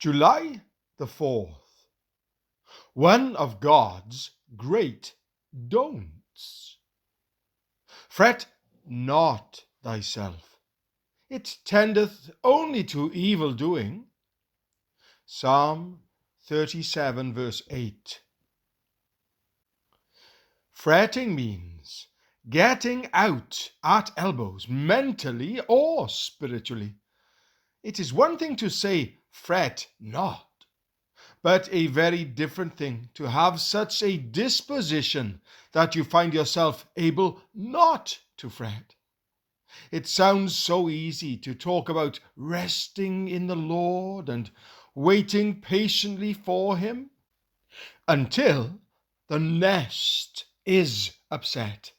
July the 4th. One of God's great don'ts. Fret not thyself, it tendeth only to evil doing. Psalm 37 verse 8. Fretting means getting out at elbows, mentally or spiritually. It is one thing to say, fret not, but a very different thing to have such a disposition that you find yourself able not to fret. It sounds so easy to talk about resting in the Lord and waiting patiently for Him until the nest is upset,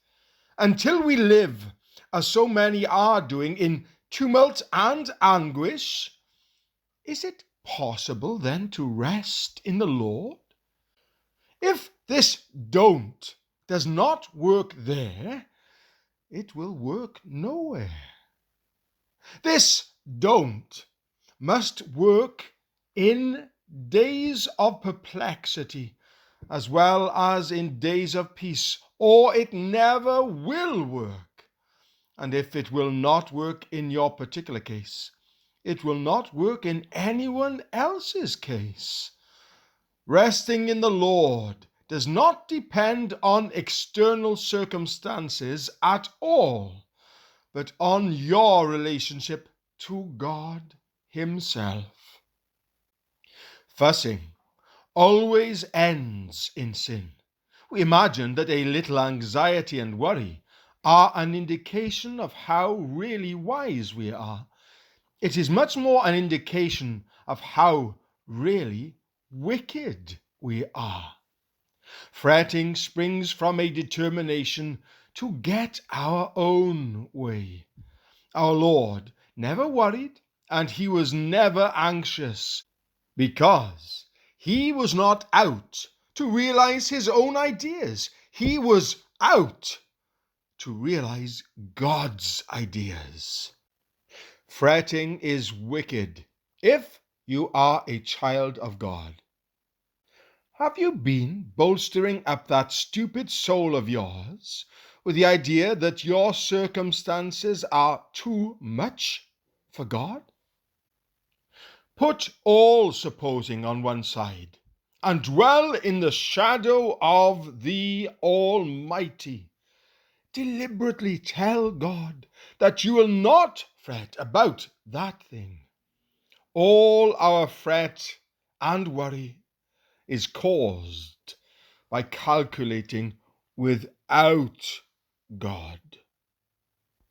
until we live, as so many are doing, in tumult and anguish. Is it possible then to rest in the Lord? If this don't does not work there, it will work nowhere. This don't must work in days of perplexity as well as in days of peace, or it never will work. And if it will not work in your particular case, it will not work in anyone else's case. Resting in the Lord does not depend on external circumstances at all, but on your relationship to God Himself. Fussing always ends in sin. We imagine that a little anxiety and worry are an indication of how really wise we are. It is much more an indication of how really wicked we are. Fretting springs from a determination to get our own way. Our Lord never worried and He was never anxious because He was not out to realize His own ideas. He was out to realize God's ideas. Fretting is wicked if you are a child of God. Have you been bolstering up that stupid soul of yours with the idea that your circumstances are too much for God? Put all supposing on one side and dwell in the shadow of the Almighty. Deliberately tell God that you will not fret about that thing. All our fret and worry is caused by calculating without God.